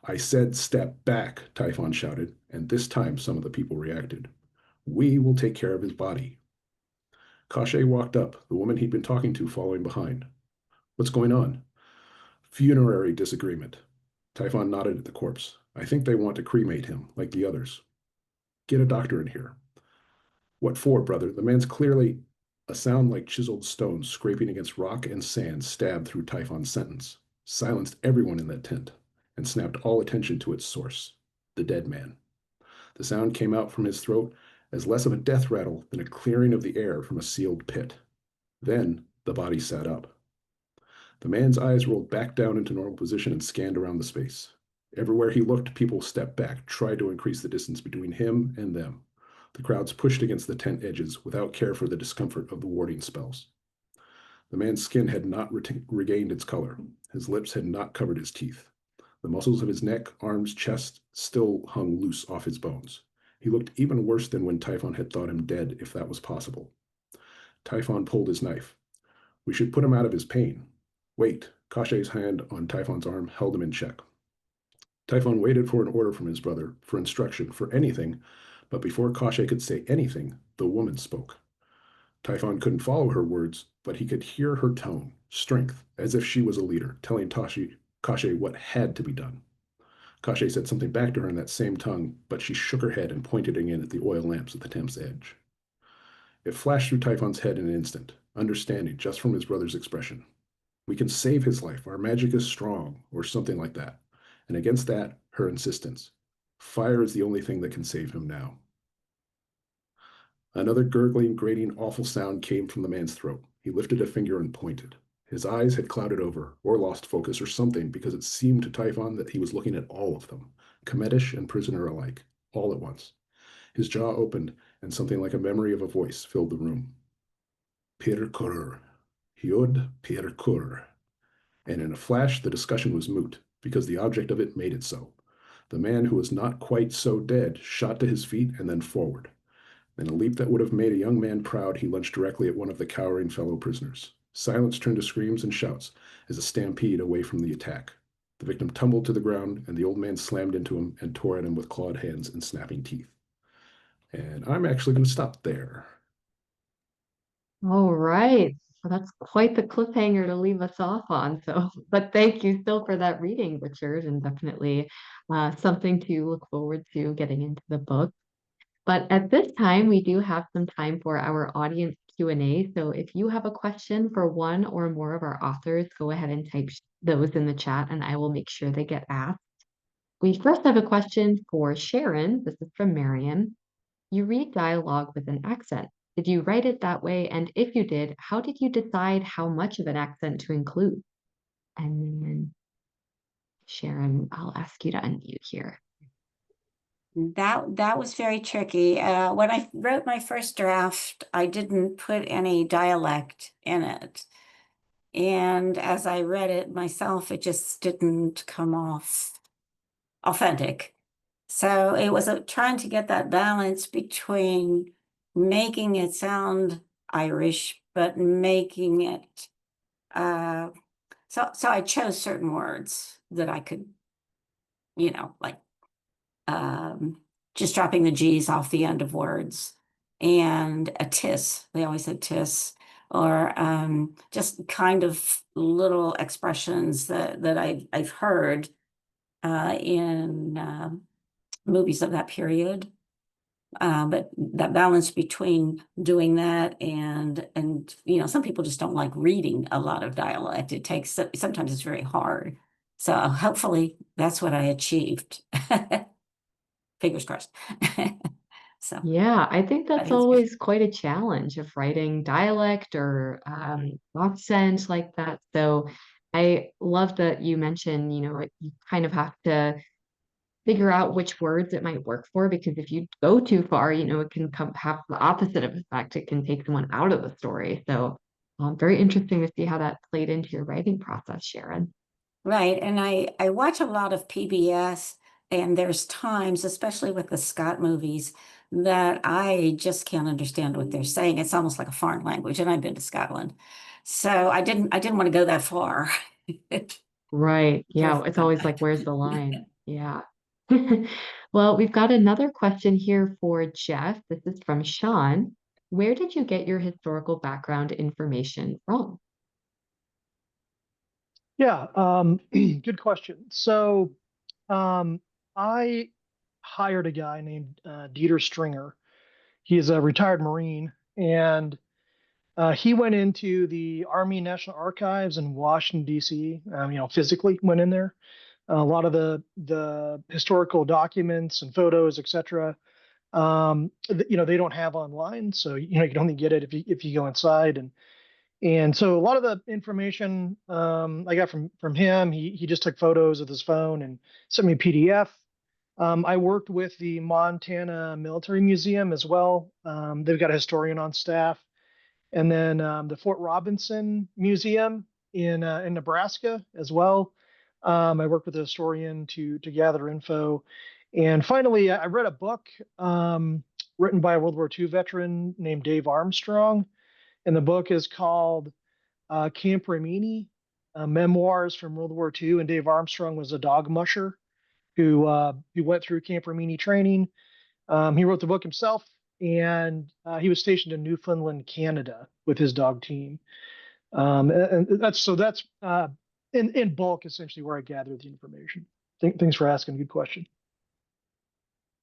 "I said step back," Typhon shouted, and this time some of the people reacted. "We will take care of his body." Koshe walked up, the woman he'd been talking to following behind. "What's going on?" "Funerary disagreement." Typhon nodded at the corpse. "I think they want to cremate him, like the others." "Get a doctor in here." "What for, brother?" The man's clearly a sound like chiseled stones scraping against rock and sand stabbed through Typhon's sentence, silenced everyone in that tent, and snapped all attention to its source, the dead man. The sound came out from his throat as less of a death rattle than a clearing of the air from a sealed pit. Then the body sat up. The man's eyes rolled back down into normal position and scanned around the space. Everywhere he looked, people stepped back, tried to increase the distance between him and them. The crowds pushed against the tent edges without care for the discomfort of the warding spells. The man's skin had not regained its color. His lips had not covered his teeth. The muscles of his neck, arms, chest still hung loose off his bones. He looked even worse than when Typhon had thought him dead, if that was possible. Typhon pulled his knife. "We should put him out of his pain." "Wait." Koshe's hand on Typhon's arm held him in check. Typhon waited for an order from his brother, for instruction, for anything, but before Koshe could say anything, the woman spoke. Typhon couldn't follow her words, but he could hear her tone, strength, as if she was a leader, telling Koshe what had to be done. Koshe said something back to her in that same tongue, but she shook her head and pointed again at the oil lamps at the tent's edge. It flashed through Typhon's head in an instant, understanding just from his brother's expression. "We can save his life. Our magic is strong," or something like that. And against that, her insistence. "Fire is the only thing that can save him now." Another gurgling, grating, awful sound came from the man's throat. He lifted a finger and pointed. His eyes had clouded over, or lost focus, or something, because it seemed to Typhon that he was looking at all of them, Cometish and prisoner alike, all at once. His jaw opened, and something like a memory of a voice filled the room. Pirkur, Hyod Pirkur. And in a flash, the discussion was moot, because the object of it made it so. The man who was not quite so dead shot to his feet and then forward. In a leap that would have made a young man proud, he lunged directly at one of the cowering fellow prisoners. Silence turned to screams and shouts as a stampede away from the attack. The victim tumbled to the ground, and the old man slammed into him and tore at him with clawed hands and snapping teeth. And I'm actually going to stop there. All right. So that's quite the cliffhanger to leave us off on. So, but thank you still for that reading, Richard, and definitely something to look forward to getting into the book. But at this time, we do have some time for our audience Q&A. So if you have a question for one or more of our authors, go ahead and type those in the chat and I will make sure they get asked. We first have a question for Sharon. This is from Marion. You read dialogue with an accent. Did you write it that way? And if you did, how did you decide how much of an accent to include? And then Sharon, I'll ask you to unmute here. That was very tricky. When I wrote my first draft, I didn't put any dialect in it. And as I read it myself, it just didn't come off authentic. So it was trying to get that balance between making it sound Irish, but making it so I chose certain words that I could, like just dropping the G's off the end of words, and a tis. They always said tis, or just kind of little expressions that I've heard in movies of that period. But that balance between doing that and some people just don't like reading a lot of dialect. Sometimes it's very hard. So hopefully that's what I achieved. Fingers crossed. So Yeah, I think I that's think it's good. always quite a challenge of writing dialect or accent like that. So I love that you mentioned, you kind of have to figure out which words it might work for because if you go too far, it can have the opposite of effect. It can take someone out of the story. So very interesting to see how that played into your writing process, Sharon. Right. And I watch a lot of PBS, and there's times, especially with the Scott movies, that I just can't understand what they're saying. It's almost like a foreign language, and I've been to Scotland. So I didn't want to go that far. Right. Yeah. Careful It's about always like, that. where's the line? Yeah. Well, we've got another question here for Jeff. This is from Sean. Where did you get your historical background information from? Yeah, good question. So, I hired a guy named Dieter Stringer. He is a retired Marine, and he went into the Army National Archives in Washington, D.C. Physically went in there. A lot of the historical documents and photos, etc. They don't have online, so you can only get it if you go inside. And so a lot of the information I got from him. He just took photos with his phone and sent me a PDF. I worked with the Montana Military Museum as well. They've got a historian on staff, and then the Fort Robinson Museum in Nebraska as well. I worked with a historian to gather info, and finally, I read a book written by a World War II veteran named Dave Armstrong, and the book is called Camp Rimini, Memoirs from World War II. And Dave Armstrong was a dog musher who went through Camp Rimini training. He wrote the book himself, and he was stationed in Newfoundland, Canada, with his dog team. And that's in bulk essentially where I gathered the information. Thanks for asking. Good question.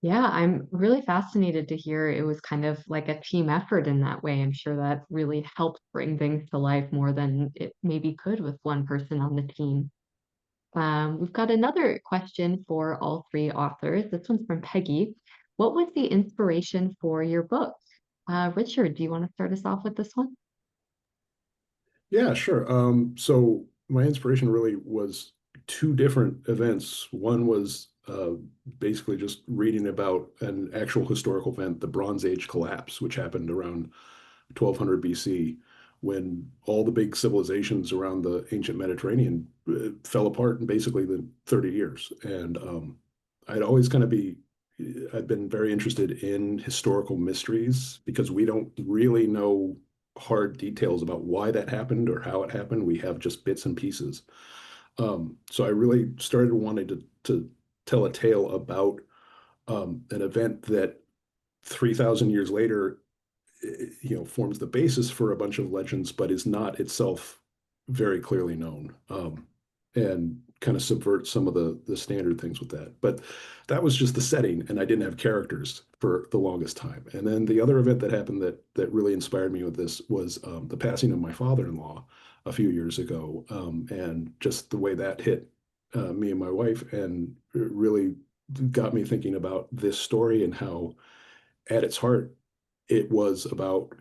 Yeah, I'm really fascinated to hear it was kind of like a team effort in that way. I'm sure that really helped bring things to life more than it maybe could with one person on the team. We've got another question for all three authors. This one's from Peggy. What was the inspiration for your book? Richard, do you want to start us off with this one? Yeah, sure. So my inspiration really was two different events. One was basically just reading about an actual historical event, the Bronze Age collapse, which happened around 1200 BC, when all the big civilizations around the ancient Mediterranean fell apart in basically the 30 years. And I'd always kind of be, I've been very interested in historical mysteries because we don't really know hard details about why that happened or how it happened. We have just bits and pieces. So I really started wanting to tell a tale about an event that 3,000 years later, forms the basis for a bunch of legends, but is not itself very clearly known, and kind of subvert some of the standard things with that. But that was just the setting, and I didn't have characters for the longest time. And then the other event that happened that really inspired me with this was the passing of my father-in-law a few years ago, and just the way that hit me and my wife, and it really got me thinking about this story and how, at its heart, it was about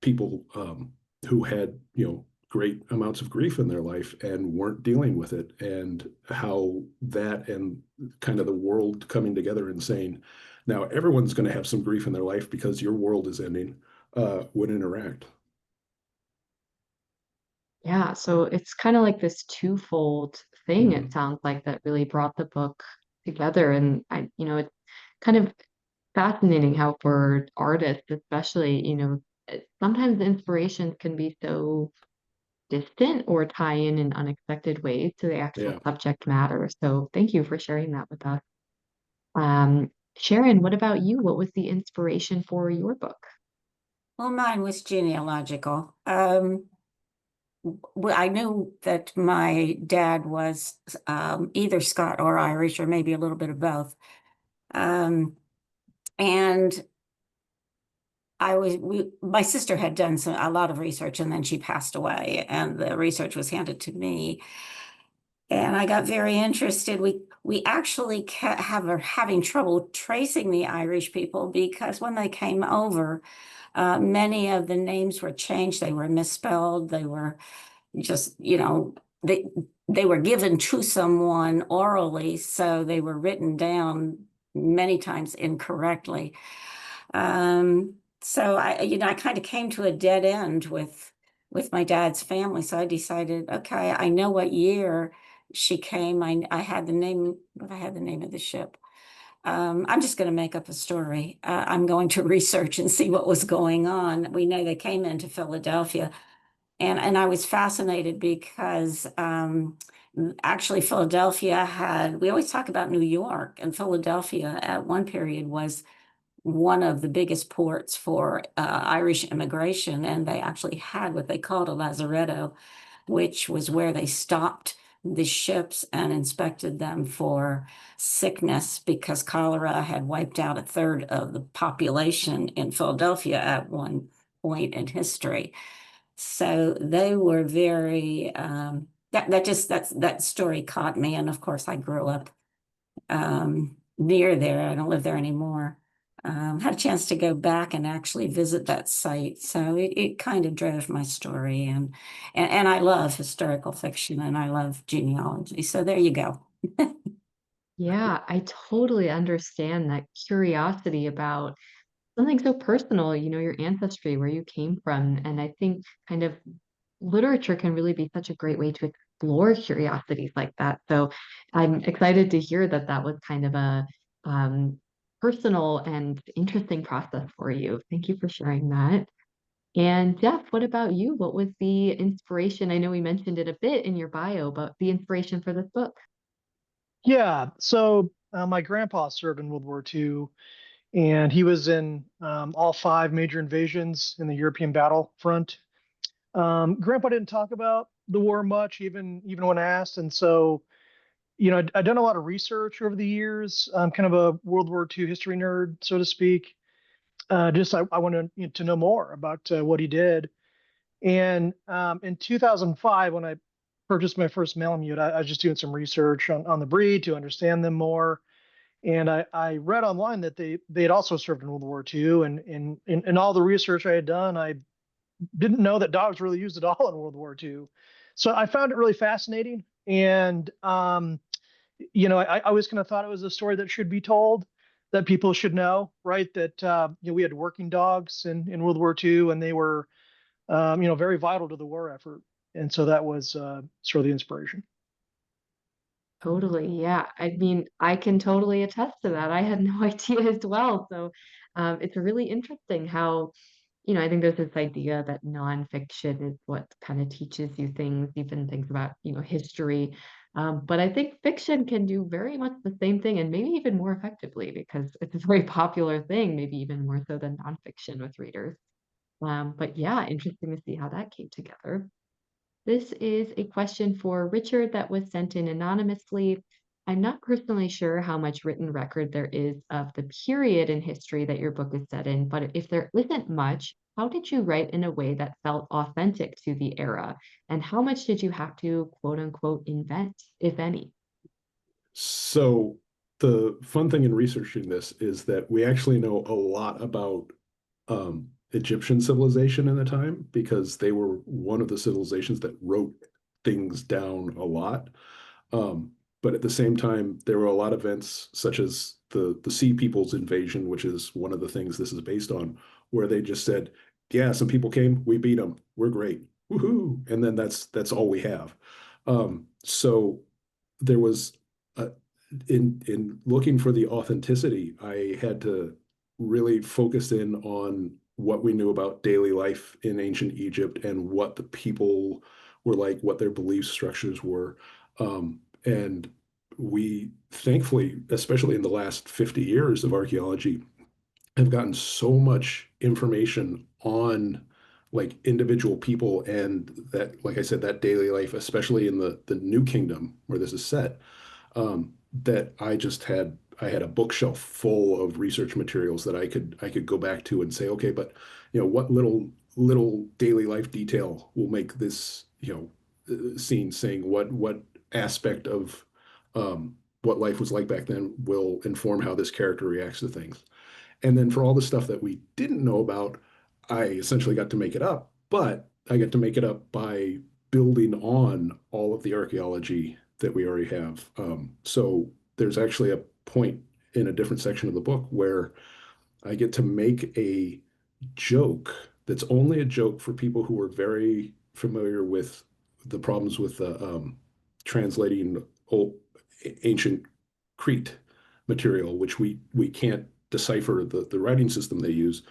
people who had, great amounts of grief in their life and weren't dealing with it, and how that and kind of the world coming together and saying, now everyone's going to have some grief in their life because your world is ending, would interact. Yeah, so it's kind of like this twofold thing, it Mhm. sounds like, that really brought the book together. And it's kind of fascinating how for artists, especially, sometimes the inspirations can be so distant or tie in unexpected ways to the actual Yeah. subject matter. So thank you for sharing that with us. Sharon, what about you? What was the inspiration for your book? Well, mine was genealogical. I knew that my dad was either Scot or Irish, or maybe a little bit of both. Um, and my sister had done a lot of research, and then she passed away, and the research was handed to me. And I got very interested. We actually having trouble tracing the Irish people because when they came over, many of the names were changed. They were misspelled. They were just, they were given to someone orally, so they were written down many times incorrectly. So I kind of came to a dead end with my dad's family. So I decided, okay, I know what year she came. I had the name, but I had the name of the ship. I'm just going to make up a story. I'm going to research and see what was going on. We know they came into Philadelphia, and I was fascinated because actually Philadelphia we always talk about New York, and Philadelphia at one period was one of the biggest ports for Irish immigration, and they actually had what they called a lazaretto, which was where they stopped the ships and inspected them for sickness because cholera had wiped out a third of the population in Philadelphia at one point in history. So they were very that story caught me, and of course I grew up near there. I don't live there anymore. Had a chance to go back and actually visit that site, so it kind of drove my story, and I love historical fiction and I love genealogy. So there you go. Yeah, I totally understand that curiosity about something so personal, your ancestry, where you came from. And I think kind of literature can really be such a great way to explore curiosities like that. So I'm excited to hear that that was kind of a um, personal and interesting process for you. Thank you for sharing that. And Jeff, what about you? What was the inspiration? I know we mentioned it a bit in your bio, but the inspiration for this book? Yeah. So my grandpa served in World War II, and he was in all five major invasions in the European battlefront. Grandpa didn't talk about the war much, even when asked, and so I've done a lot of research over the years. I'm kind of a World War II history nerd, so to speak. Just I wanted to know more about what he did. And in 2005, when I purchased my first Malamute, I was just doing some research on the breed to understand them more. And I read online that they had also served in World War II. And in all the research I had done, I didn't know that dogs really used at all in World War II. So I found it really fascinating. And, I always kind of thought it was a story that should be told, that people should know, right? That, we had working dogs in World War II, and they were, very vital to the war effort. And so that was sort of the inspiration. Totally. Yeah. I mean, I can totally attest to that. I had no idea as well. So it's really interesting how, I think there's this idea that nonfiction is what kind of teaches you things, even things about, history. But I think fiction can do very much the same thing and maybe even more effectively because it's a very popular thing, maybe even more so than nonfiction with readers. But yeah, interesting to see how that came together. This is a question for Richard that was sent in anonymously. I'm not personally sure how much written record there is of the period in history that your book is set in, but if there isn't much, how did you write in a way that felt authentic to the era? And how much did you have to quote unquote invent, if any? So the fun thing in researching this is that we actually know a lot about Egyptian civilization in the time because they were one of the civilizations that wrote things down a lot. Um, but at the same time, there were a lot of events such as the Sea People's invasion, which is one of the things this is based on, where they just said, "Yeah, some people came, we beat them, we're great, woohoo!" And then that's all we have. So there was in looking for the authenticity, I had to really focus in on what we knew about daily life in ancient Egypt and what the people were like, what their belief structures were. And we thankfully, especially in the last 50 years of archaeology, have gotten so much information on like individual people and that, like I said, that daily life, especially in the New Kingdom where this is set, that I had a bookshelf full of research materials that I could go back to and say, okay, but what little daily life detail will make this scene sing? What aspect of what life was like back then will inform how this character reacts to things? And then for all the stuff that we didn't know about, I essentially got to make it up, but I got to make it up by building on all of the archaeology that we already have. So there's actually a point in a different section of the book where I get to make a joke that's only a joke for people who are very familiar with the problems with translating old ancient Crete material, which we can't decipher the writing system they use.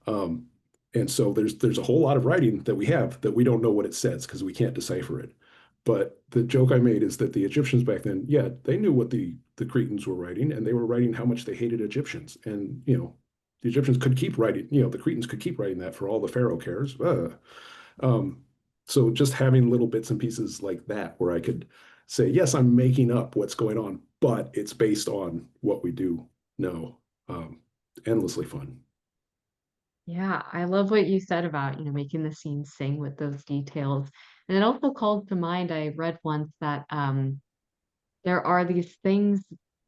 Um, and so there's a whole lot of writing that we have that we don't know what it says because we can't decipher it. But the joke I made is that the Egyptians back then, yeah, they knew what the Cretans were writing, and they were writing how much they hated Egyptians. And the Egyptians could keep writing, the Cretans could keep writing that for all the Pharaoh cares. Um, so just having little bits and pieces like that where I could say, yes, I'm making up what's going on, but it's based on what we do know. Um, Endlessly fun. Yeah, I love what you said about, making the scene sing with those details. And it also calls to mind, I read once that there are these things,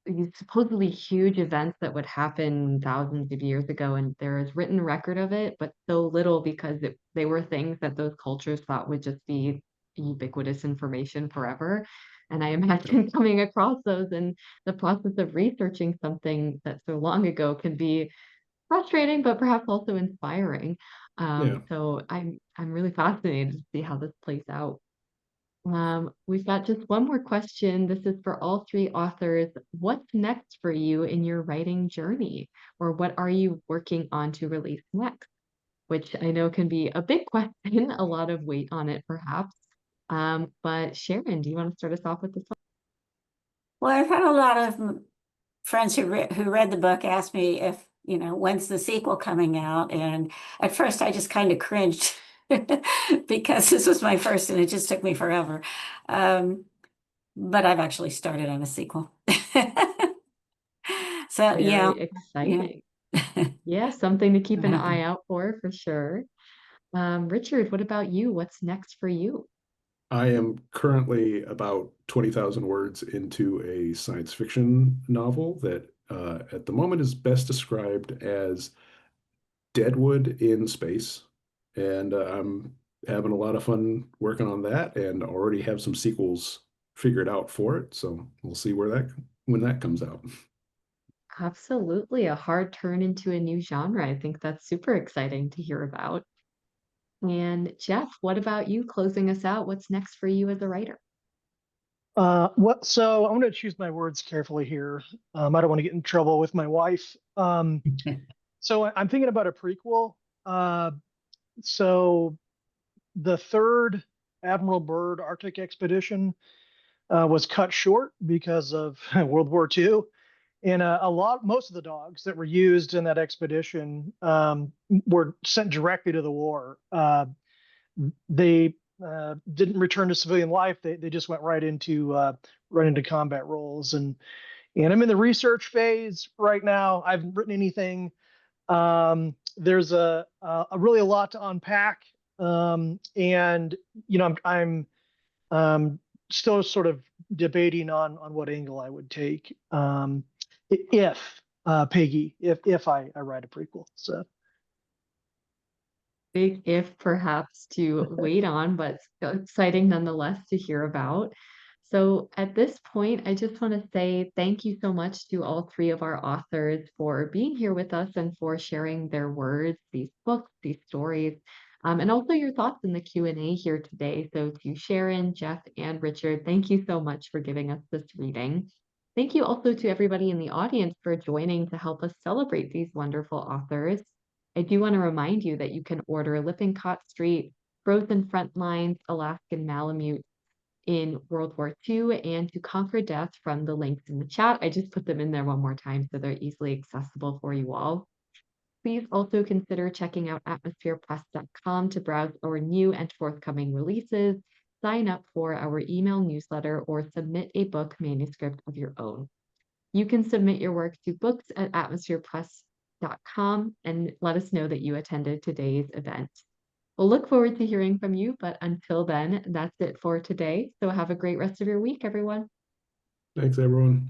these supposedly huge events that would happen thousands of years ago, and there is written record of it, but so little because they were things that those cultures thought would just be ubiquitous information forever. And I imagine coming across those in the process of researching something that so long ago can be frustrating, but perhaps also inspiring. Yeah. So I'm really fascinated to see how this plays out. We've got just one more question. This is for all three authors. What's next for you in your writing journey? Or what are you working on to release next? Which I know can be a big question, a lot of weight on it, perhaps. But Sharon, do you want to start us off with this one? Well, I've had a lot of friends who read the book ask me if, when's the sequel coming out? And at first I just kind of cringed because this was my first and it just took me forever. But I've actually started on a sequel. So yeah, Very yeah. exciting. Yeah, something to keep an eye out for sure. Richard, what about you? What's next for you? I am currently about 20,000 words into a science fiction novel that at the moment is best described as Deadwood in space. and I'm having a lot of fun working on that, and already have some sequels figured out for it. So we'll see when that comes out. Absolutely, a hard turn into a new genre. I think that's super exciting to hear about. And Jeff, what about you closing us out? What's next for you as a writer? So I'm going to choose my words carefully here. I don't want to get in trouble with my wife. So I'm thinking about a prequel. Uh, so the third Admiral Byrd Arctic expedition was cut short because of World War II. And most of the dogs that were used in that expedition were sent directly to the war. They didn't return to civilian life. They just went right into combat roles. And I'm in the research phase right now. I haven't written anything. There's a really a lot to unpack. And I'm still sort of debating on what angle I would take. If Peggy, if I write a prequel. So Big if perhaps to wait on, but still exciting nonetheless to hear about. So at this point, I just want to say thank you so much to all three of our authors for being here with us and for sharing their words, these books, these stories, and also your thoughts in the Q&A here today. So to Sharon, Jeff, and Richard, thank you so much for giving us this reading. Thank you also to everybody in the audience for joining to help us celebrate these wonderful authors. I do want to remind you that you can order Lippincott Street, Frozen Frontlines, Alaskan Malamute in World War II, and To Conquer Death from the links in the chat. I just put them in there one more time so they're easily accessible for you all. Please also consider checking out atmospherepress.com to browse our new and forthcoming releases, sign up for our email newsletter, or submit a book manuscript of your own. You can submit your work to books@atmospherepress.com and let us know that you attended today's event. We'll look forward to hearing from you, but until then, that's it for today. So have a great rest of your week, everyone. Thanks, everyone.